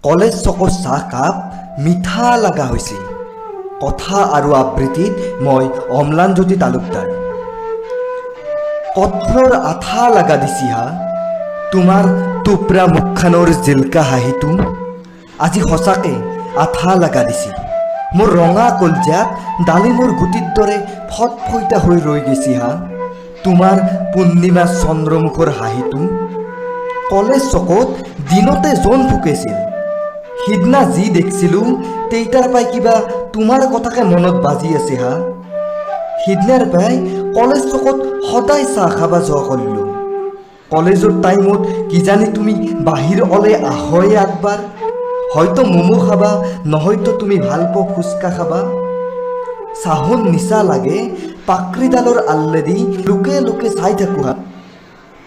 College চকৰ চাহকাপ মিঠা লগা হৈছে। কথা আৰু আবৃত্তিত মই অম্লানজ্যোতি তালুকদাৰ। কঠৰৰ আঠা লগা দিছি হা তোমাৰ টুপৰা মুখখানৰ জিলকা হাঁহিটো আজি সঁচাকে আঠা লগা দিছি। মোৰ ৰঙা কলজাত ডালিমৰ গুটিৰ দৰে ফটফইটা হৈ ৰৈ গেছি হা তোমাৰ পূৰ্ণিমা চন্দ্ৰমুখৰ হাঁহিটো। কলেজ চকত দিনতে জন ফুকেছিল। সিদিনা যি দেখিছিলোঁ তেইটাৰ পাই কিবা তোমাৰ কথাকে মনত বাজি আছে হা। সিদিনাৰ পাই কলেজ চকত সদায় চাহ খাবা যোৱা কৰিলোঁ। কলেজৰ টাইমত কিজানি তুমি বাহিৰ ওলে আহয়ে একবাৰ। হয়তো মমো খাবা, নহয়তো তুমি ভাল পোৱা ফুচকা খাবা। চাহত নিচা লাগে পাকৰিডালৰ আল্লেদি লুকে লুকে চাই থাকোঁ হা।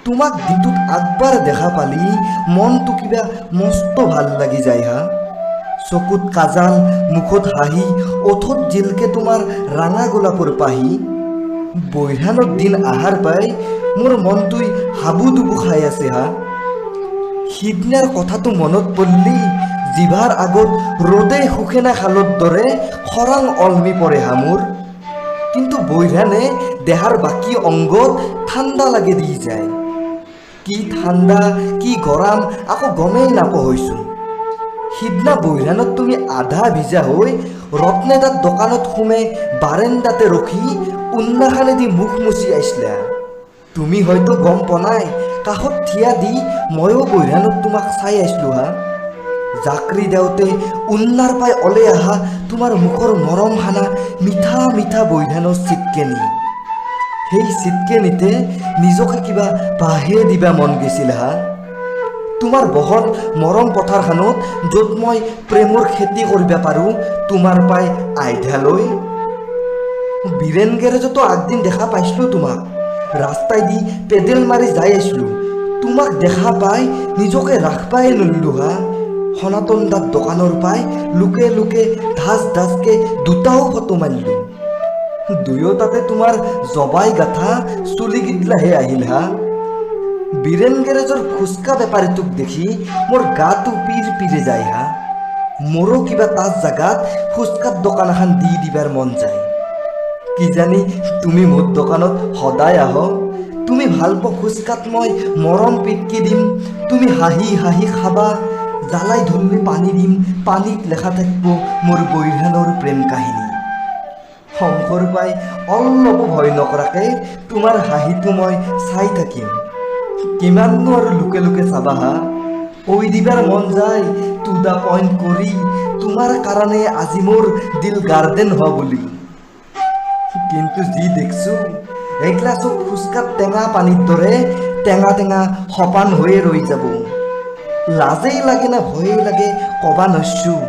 তোমাক দিনটোত একবাৰ দেখা পালি মনটো কিবা মস্ত ভাল লাগি যায় হা। চকুত কাজাল, মুখত হাঁহি, ওঠত জিলকে তোমাৰ ৰাঙা গোলাপৰ পাহি। বৈৰাণৰ দিন আহাৰ পাই মোৰ মনটোই হাবু ডুবু খাই আছে হা। সিদিনাৰ কথাটো মনত পৰলি জিভাৰ আগত ৰ'দে সুখেনা খালৰ দৰে খৰাং অলমি পৰে হা মোৰ। কিন্তু বৈৰাণে দেহাৰ বাকী অংগত ঠাণ্ডা লাগে দি যায়। কি ঠাণ্ডা কি গৰম আকৌ গমেই নাপোৱা হৈছোঁ। সিদিনা বৈৰাণত তুমি আধা ভিজা হৈ ৰত্নেদাৰ দোকানত সোমে বাৰেণ্ডাতে ৰখি উন্নাখানেদি মুখ মুচি আছিলা। তুমি হয়তো গম পোৱা নাই কাষত থিয়া দি ময়ো বৈৰাণত তোমাক চাই আছিলো হা। জাকৰি দেওঁতে উন্নাৰ পাই ওলে আহা তোমাৰ মুখৰ মৰম খানা মিঠা মিঠা বৈৰাণৰ চিটকেনি। সেই চিটকেনিতে নিজকে কিবা বাহে দিবা মন গৈছিল হা। তোমাৰ বহল মৰম পথাৰখনত য'ত মই প্ৰেমৰ খেতি কৰিব পাৰোঁ তোমাৰ পাই আইধালৈ। বীৰেন গেৰেজতো আগদিন দেখা পাইছিলোঁ তোমাক। ৰাস্তাই দি পেডেল মাৰি যাই আছিলোঁ। তোমাক দেখা পাই নিজকে ৰাখবাই নৰিলোঁ হা। সনাতন দাৰ দোকানৰ পাই লুকে লুকে ধাচ ধাচকে দুটাও ফটো মাৰিলোঁ। দুয়োটাতে তোমাৰ জবাই গাঠা চুলি গিটলাহে আহিল হা। বীৰেন গেৰেজৰ ফুচকা বেপাৰীটোক দেখি মোৰ গাটো পিৰ পিৰে যায় হা। মোৰো কিবা তাত জাগাত ফুচকাৰ দোকান এখন দি দিবাৰ মন যায়। কিজানি তুমি মোৰ দোকানত সদায় আহ। তুমি ভাল পোৱা ফুচকাত মই মৰম পিটকি দিম। তুমি হাঁহি হাঁহি খাবা। জ্বালাই ধৰিলে পানী দিম, পানীত লেখা থাকিব মোৰ বৈৰাণৰ প্ৰেম কাহিনী। সংসাৰ পাই অলপো ভয় নকৰাকে তোমাৰ হাঁহিটো মই চাই থাকিম। কিমাননো আৰু লুকে লুকে চাবা হা। কৈ দিবাৰ মন যায় টু দা পইণ্ট কৰি তোমাৰ কাৰণে আজি মোৰ দিল গাৰ্ডেন হোৱা বুলি। কিন্তু যি দেখিছোঁ এগিলাচক ফুচকাত টেঙা পানীৰ দৰে টেঙা টেঙা সপান হৈয়ে ৰৈ যাব। লাজেই লাগে না ভয়েই লাগে কবা নৰছোঁ।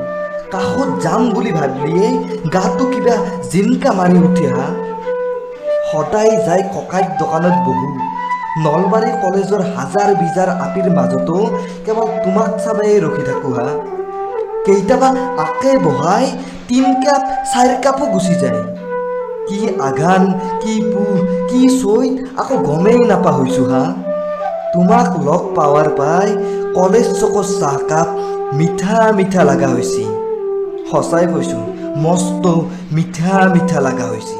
কাষত যাম বুলি ভাবিলিয়ে গাটো কিবা জিনকা মাৰি উঠে হা। সদায় যাই ককাইৰ দোকানত বহোঁ। নলবাৰী কলেজৰ হাজাৰ বিজাৰ আপিৰ মাজতো কেৱল তোমাক চাবাই ৰখি থাকোঁ হা। কেইটাবা আকে বহাই 3 কাপ 4 কাপো গুচি যায়। কি আঘান কি পুহ কি চৈত আকৌ গমেই নাপা হৈছোঁ হা। তোমাক লগ পাৱাৰ পাই কলেজ চকৰ চাহকাপ মিঠা মিঠা লগা হৈছে। সঁচাই কৈছোঁ মস্ত মিঠা মিঠা লগা হৈছে।